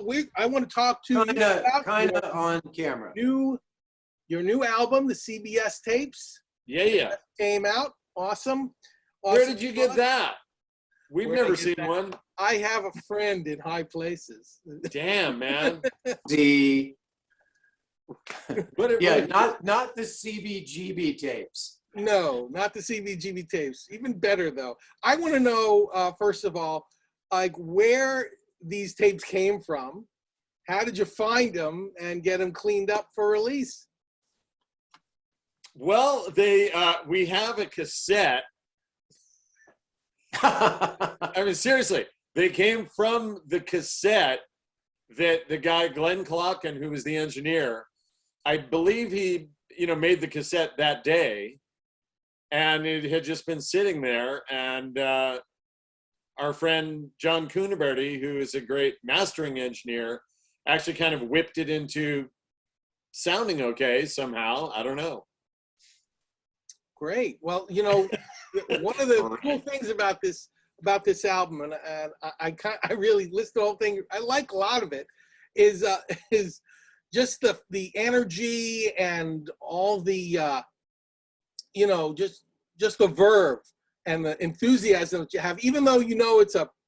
well, I want to talk to you about kind of on camera. Your new album, the CBS Tapes. Yeah. Came out. Awesome. Where did you get that? We've never seen one. I have a friend in high places. Damn, man. Yeah, not the CBGB tapes. No, not the CBGB tapes. Even better though. I want to know, first of all, like where these tapes came from. How did you find them and get them cleaned up for release? Well, we have a cassette. I mean, seriously, they came from the cassette that the guy Glenn Clocken, who was the engineer, I believe he, made the cassette that day, and it had just been sitting there. And our friend John Coonaberty, who is a great mastering engineer, actually kind of whipped it into sounding okay somehow. I don't know. Great. Well, one of the cool things about this album, and I really listen to the whole thing. I like a lot of it. Is just the energy and all the just the verve and the enthusiasm that you have. Even though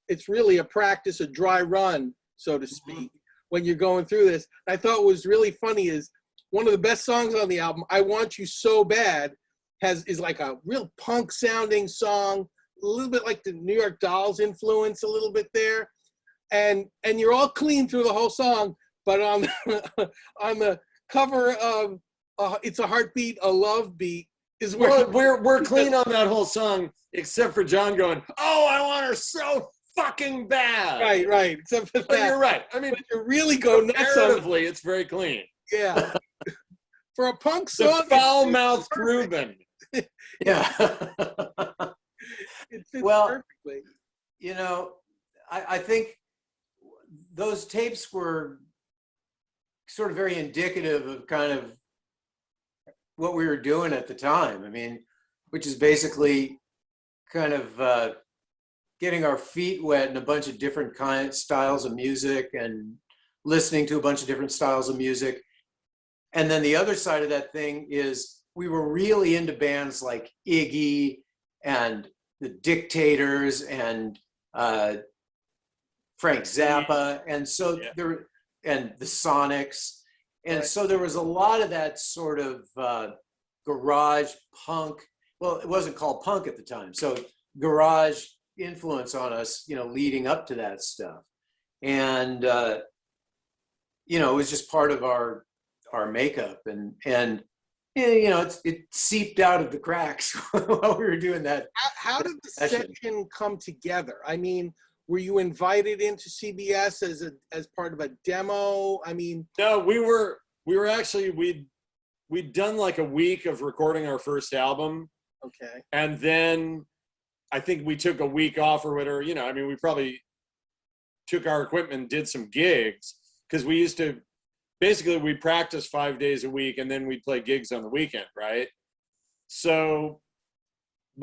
it's really a practice, a dry run, so to speak, when you're going through this. I thought was really funny is one of the best songs on the album, "I Want You So Bad." Is like a real punk sounding song, a little bit like the New York Dolls influence a little bit there. And you're all clean through the whole song, but on the cover of It's a Heartbeat, a Love Beat is where we're clean on that whole song, except for John going, "Oh, I want her so fucking bad." Right. Except for but that. You're right. I mean, but you really go nuts on it. It's very clean. Yeah. For a punk song, the foul-mouthed Rubin. Yeah. It fits well, perfectly. I think those tapes were sort of very indicative of kind of what we were doing at the time. I mean, which is basically kind of getting our feet wet in a bunch of different styles of music and listening to a bunch of different styles of music. And then the other side of that thing is we were really into bands like Iggy and the Dictators and Frank Zappa, and so and the Sonics, and so there was a lot of that sort of garage punk. Well, it wasn't called punk at the time, so garage influence on us, leading up to that stuff, and it was just part of our makeup, and it seeped out of the cracks while we were doing that. How did the session come together? I mean, were you invited into CBS as part of a demo? I mean, no, we were actually we'd done like a week of recording our first album. Okay. And then I think we took a week off or whatever. I mean, we probably took our equipment and did some gigs because we used to. Basically, we practiced 5 days a week, and then we'd play gigs on the weekend, right? So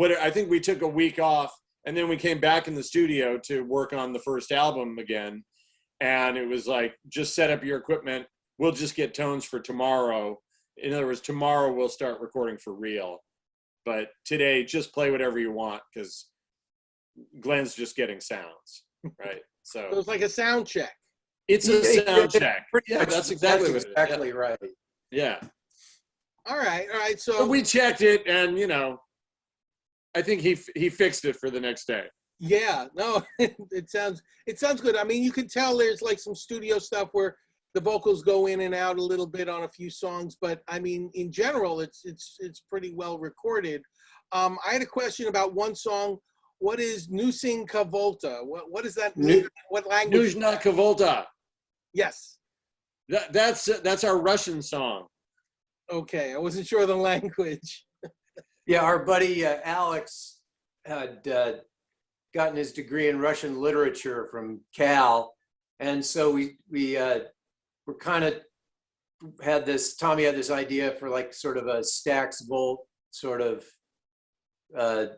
I think we took a week off, and then we came back in the studio to work on the first album again. And it was like, just set up your equipment. We'll just get tones for tomorrow. In other words, tomorrow we'll start recording for real. But today, just play whatever you want because Glenn's just getting sounds, right? So it was like a sound check. It's a sound check. Yeah, that's exactly right. Yeah. All right. So we checked it, and I think he fixed it for the next day. Yeah. No, it sounds good. I mean, you can tell there's like some studio stuff where the vocals go in and out a little bit on a few songs, but I mean, in general, it's pretty well recorded. I had a question about one song. What is Nusinka Volta? What does that mean? What language? Nuzhnaka Volta. Yes. That's our Russian song. Okay, I wasn't sure of the language. Yeah, our buddy Alex had gotten his degree in Russian literature from Cal, and so we were kind of had this. Tommy had this idea for like sort of a Stax Volt sort of dun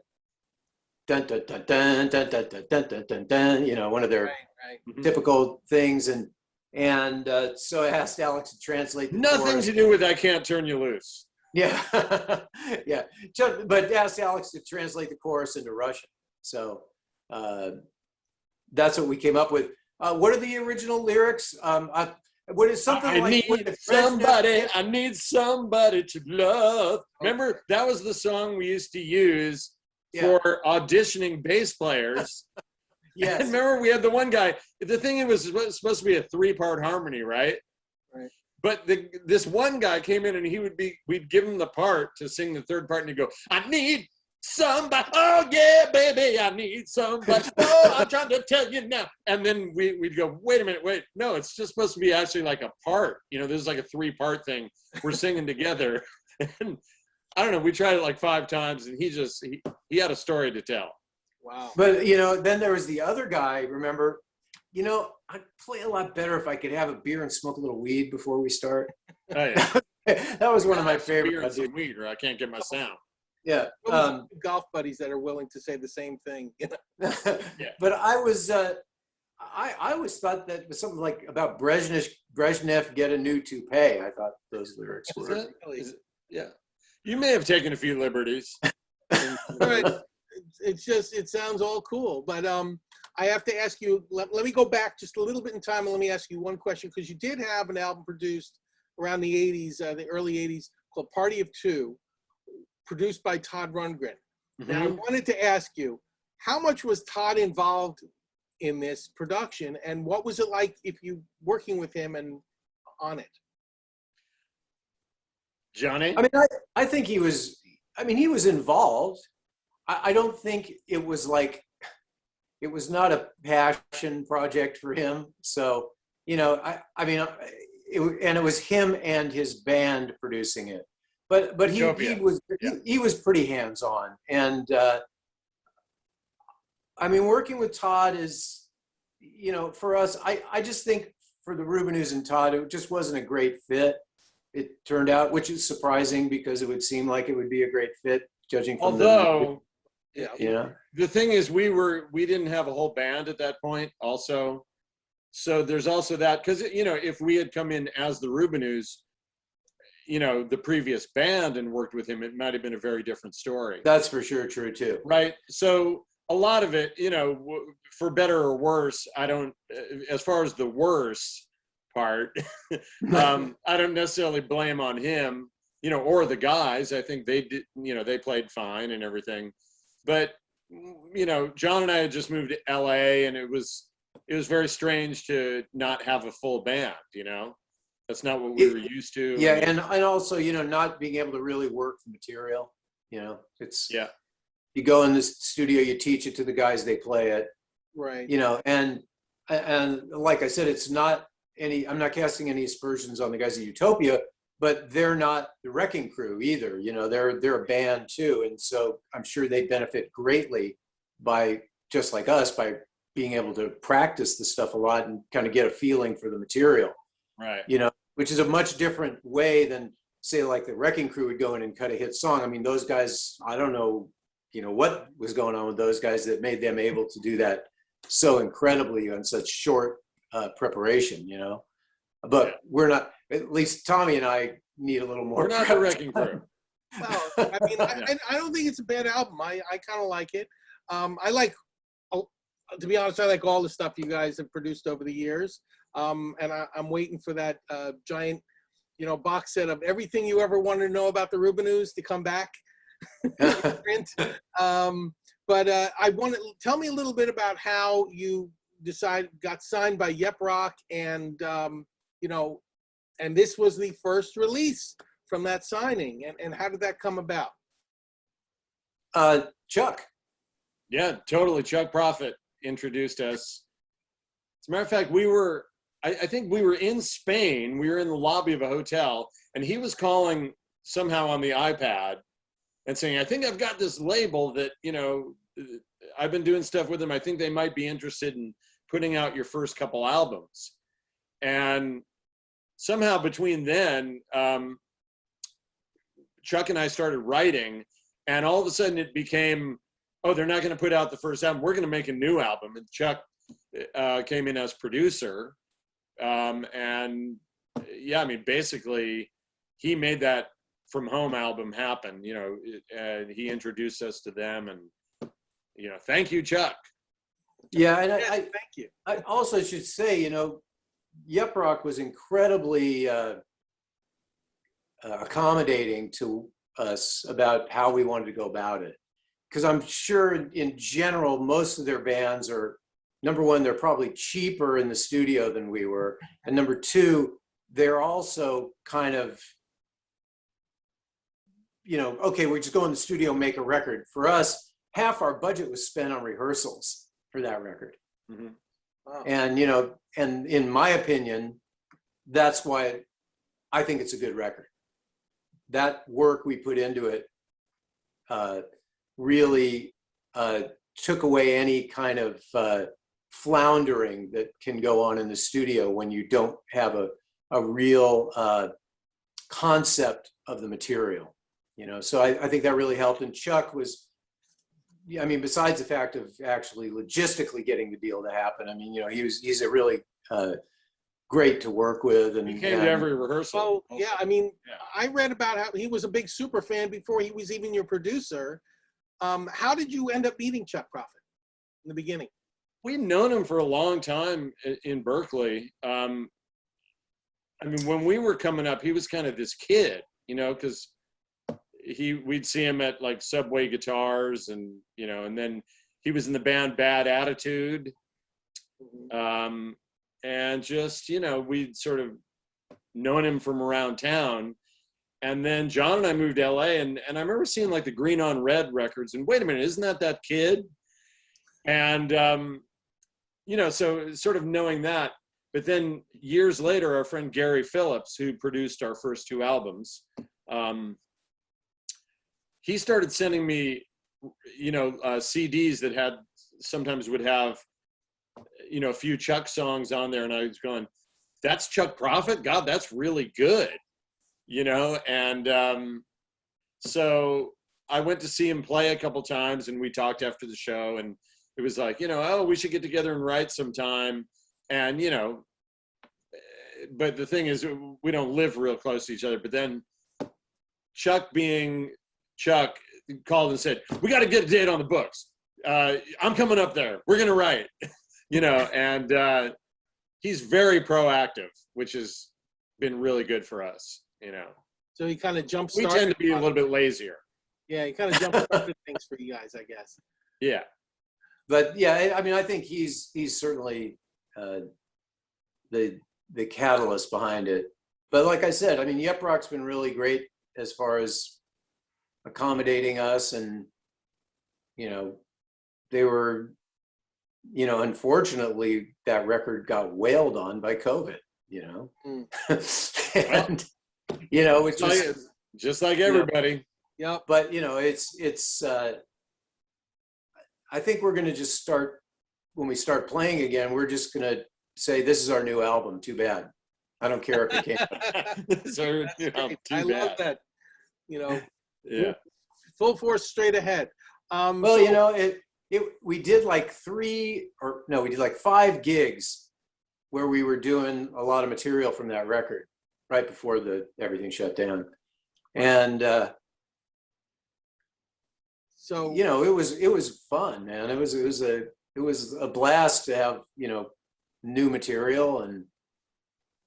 dun dun dun dun dun dun dun dun, one of their Right. typical things, and And so I asked Alex to translate the Nothing chorus. to do with I Can't Turn You Loose. Yeah, yeah. But asked Alex to translate the chorus into Russian. So that's what we came up with. What are the original lyrics? What is something I like? need somebody. I need somebody to love. Remember, that was the song we used to use for auditioning bass players. Yes. And remember, we had the one guy. The thing, it was supposed to be a 3-part harmony, right? Right. But this one guy came in and we'd give him the part to sing the third part, and he'd go, I need somebody. Oh yeah, baby, I need somebody. Oh, I'm trying to tell you now. And then we'd go, wait a minute, wait. No, it's just supposed to be actually like a part. You know, this is like a 3-part thing. We're singing together. And I don't know, we tried it like 5 times, and he had a story to tell. Wow. But then there was the other guy. Remember, I'd play a lot better if I could have a beer and smoke a little weed before we start. Oh yeah. That was one of my Beer favorite. and some weed, or I can't get my sound. Yeah. Golf buddies that are willing to say the same thing. But I was, I always thought that was something like about Brezhnev get a new toupee. I thought those lyrics were. Yeah. You may have taken a few liberties. All right. It sounds all cool, but I have to ask you, let me go back just a little bit in time, and let me ask you one question, because you did have an album produced around the 80s, the early 80s, called Party of Two, produced by Todd Rundgren. Mm-hmm. Now, I wanted to ask you, how much was Todd involved in this production, and what was it like if you working with him and on it? Johnny? I mean, I think he was involved. I don't think it was like, it was not a passion project for him. So, it was him and his band producing it. But he was pretty hands-on. And working with Todd is, for us, I just think for the Rubinoos and Todd, it just wasn't a great fit. It turned out, which is surprising because it would seem like it would be a great fit, judging from the thing is, we didn't have a whole band at that point also. So there's also that, because, if we had come in as the Rubinoos, the previous band, and worked with him, it might have been a very different story. That's for sure true too. Right. So a lot of it, for better or worse, as far as the worse part, I don't necessarily blame on him, or the guys. I think they did, they played fine and everything. But, John and I had just moved to LA, and it was very strange to not have a full band, That's not what we were used to. Yeah, and also, not being able to really work the material, you go in the studio, you teach it to the guys, they play it. Right. And like I said, I'm not casting any aspersions on the guys at Utopia, but they're not the Wrecking Crew either. They're a band too. And so I'm sure they benefit greatly by, just like us, by being able to practice the stuff a lot and kind of get a feeling for the material. Right. Which is a much different way than, say, like the Wrecking Crew would go in and cut a hit song. I mean, those guys, I don't know, what was going on with those guys that made them able to do that so incredibly on such short preparation, But we're not, at least Tommy and I need a little more. We're not the Wrecking Crew. Well, I don't think it's a bad album. I kind of like it. To be honest, I like all the stuff you guys have produced over the years. And I'm waiting for that giant, box set of everything you ever wanted to know about the Rubinoos to come back. Print. But I want to tell me a little bit about how you got signed by Yep Rock, and and this was the first release from that signing, and how did that come about? Chuck. Yeah, totally. Chuck Prophet introduced us. As a matter of fact, I think we were in Spain. We were in the lobby of a hotel, and he was calling somehow on the iPad and saying, I think I've got this label that, I've been doing stuff with them. I think they might be interested in putting out your first couple albums. And somehow between then, Chuck and I started writing, and all of a sudden it became, oh, they're not going to put out the first album. We're going to make a new album. And Chuck came in as producer. And yeah, I mean, basically, he made that From Home album happen. You know, and he introduced us to them, and you know, thank you, Chuck. Yeah, and Thank you. I also should say, you know, Yep Rock was incredibly accommodating to us about how we wanted to go about it. Because I'm sure in general, most of their bands are, number one, they're probably cheaper in the studio than we were. And number two, they're also kind of, you know, okay, we just go in the studio and make a record. For us, half our budget was spent on rehearsals for that record. Mm-hmm. Wow. And, you know, and in my opinion, that's why I think it's a good record. That work we put into it really took away any kind of floundering that can go on in the studio when you don't have a real concept of the material, you know. So I think that really helped. And Chuck was, I mean, besides the fact of actually logistically getting the deal to happen, I mean, you know, he's a really great to work with. And He came to every rehearsal. Well, yeah, I mean, Yeah. I read about how he was a big super fan before he was even your producer. How did you end up meeting Chuck Prophet in the beginning? We'd known him for a long time in Berkeley. I mean, when we were coming up, he was kind of this kid, you know, because we'd see him at like Subway Guitars, and you know, and then he was in the band Bad Attitude, and just, you know, we'd sort of known him from around town. And then John and I moved to LA, and I remember seeing like the Green on Red records, and wait a minute, isn't that kid? And you know, so sort of knowing that. But then years later, our friend Gary Phillips, who produced our first two albums, he started sending me, you know, CDs that had, sometimes would have, you know, a few Chuck songs on there. And I was going, that's Chuck Prophet? God, that's really good, you know? And so I went to see him play a couple times, and we talked after the show, and it was like, you know, oh, we should get together and write sometime. And, you know, but the thing is, we don't live real close to each other. But then Chuck, being Chuck, called and said, we got to get a date on the books. I'm coming up there. We're going to write, you know, and he's very proactive, which has been really good for us, you know. So he kind of We jump-started. tend to be a little bit lazier. Yeah, he kind of jump-started things for you guys, I guess. Yeah. But yeah, I mean, I think he's certainly the catalyst behind it. But like I said, I mean, Yep Rock's been really great as far as accommodating us, and you know, they were, you know, unfortunately that record got wailed on by COVID, you know. And you know, which is just like everybody. Yeah. But you know, it's I think we're going to just start, when we start playing again, we're just going to say, this is our new album. Too bad. I don't care if it can't. So, I love that. You know, Yeah. full force straight ahead. Well, So- you know, we did like 5 gigs where we were doing a lot of material from that record right before everything shut down. And, so you know, it was fun, man. It was a blast to have, you know, new material,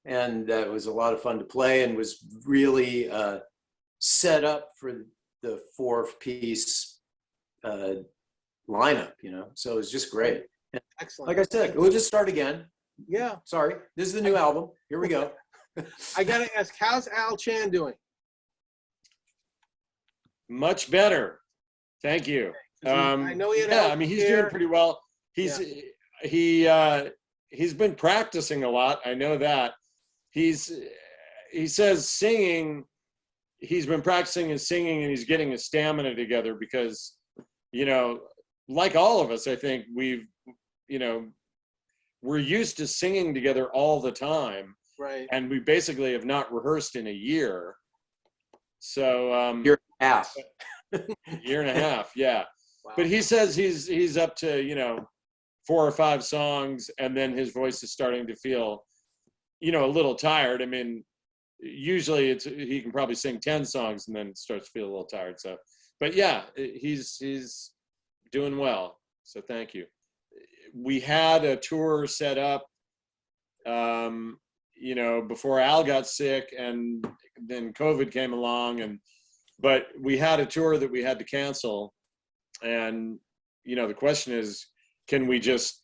and it was a lot of fun to play, and was really set up for the 4-piece lineup, you know. So it was just great. And excellent. like I said, we'll just start again. Yeah, Sorry, this is the new album. Here we go. I gotta ask, how's Al Chan doing? Much better. Thank you. I know he had Yeah, health I mean, he's scare. doing pretty well. He's been practicing a lot. I know that. He says singing, he's been practicing his singing, and he's getting his stamina together because, you know, like all of us, I think we're used to singing together all the time. Right. And we basically have not rehearsed in a year. So Year and a half. year and a half, yeah. Wow. But he says he's up to, you know, 4 or 5 songs, and then his voice is starting to feel you know, a little tired. I mean, usually he can probably sing 10 songs and then starts to feel a little tired. So, but yeah, he's doing well. So thank you. We had a tour set up, you know, before Al got sick, and then COVID came along, but we had a tour that we had to cancel. And, you know, the question is, can we just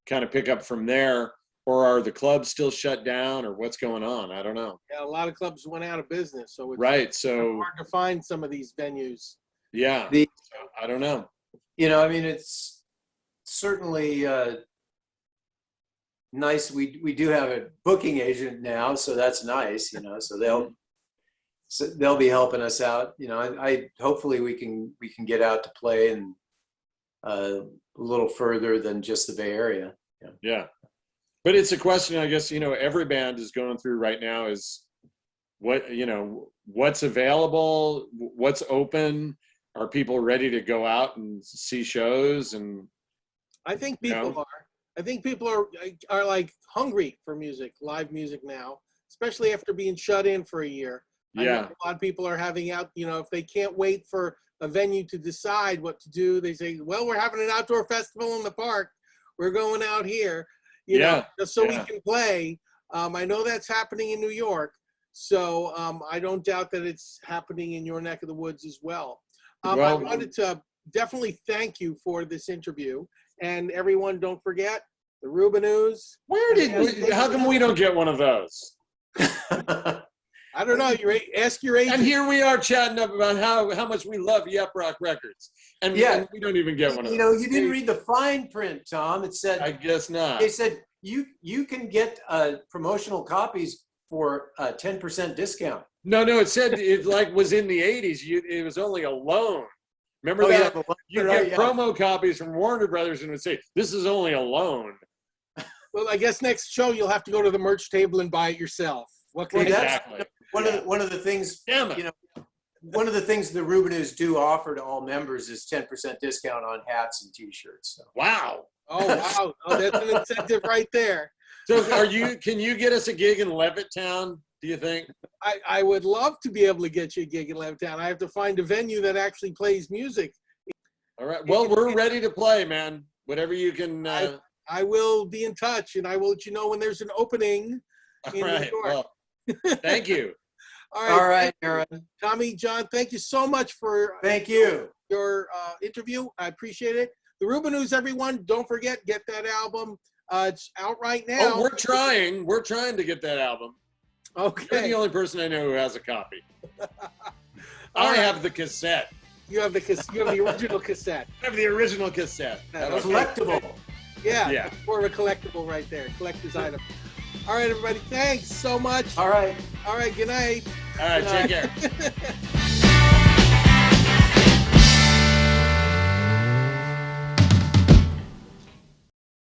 kind of pick up from there, or are the clubs still shut down, or what's going on? I don't know. Yeah, a lot of clubs went out of business, so it's Right. So hard to find some of these venues. yeah, The, so, I don't know. you know, I mean, it's certainly nice. We do have a booking agent now, so that's nice, you know, so they'll be helping us out. You know, I hopefully we can get out to play and a little further than just the Bay Area. Yeah. Yeah. But it's a question, I guess, you know, every band is going through right now is what, you know, what's available, what's open, are people ready to go out and see shows? And I think people are. I think people are like hungry for music, live music now, especially after being shut in for a year. I know a lot of people are having out, you know, if they can't wait for a venue to decide what to do, they say, well, we're having an outdoor festival in the park. We're going out here, you know, just so we can play. I know that's happening in New York. So I don't doubt that it's happening in your neck of the woods as well. I wanted to definitely thank you for this interview. And everyone, don't forget the Rubinoos. How come we don't get one of those? I don't know. Ask your agent. And here we are chatting up about how much we love Yep Rock Records. And we don't even get one of those. You know, you didn't read the fine print, Tom. It said, I guess not. They said you can get promotional copies for a 10% discount. No, it said it like was in the 80s. It was only a loan. Remember that? Yeah, you get promo copies from Warner Brothers and would say, this is only a loan. Well, I guess next show you'll have to go to the merch table and buy it yourself. What can Exactly. One of the things, Damn it. you know, one of the things the Rubinoos do offer to all members is 10% discount on hats and T-shirts. So. Wow. Oh, wow. Oh, that's an incentive right there. So can you get us a gig in Levittown, do you think? I would love to be able to get you a gig in Levittown. I have to find a venue that actually plays music. All right. Well, we're ready to play, man. Whatever you can. I will be in touch, and I will let you know when there's an opening in New York. Well, thank you. All right, Aaron. Tommy, John, thank you so much for your interview. I appreciate it. The Rubinoos, everyone, don't forget, get that album. It's out right now. Oh, we're trying. We're trying to get that album. Okay. You're the only person I know who has a copy. I have the cassette. You have the original cassette. I have the original cassette. Collectible. Yeah. More of a collectible right there. Collector's item. All right, everybody. Thanks so much. All right. Good night. All right, take care.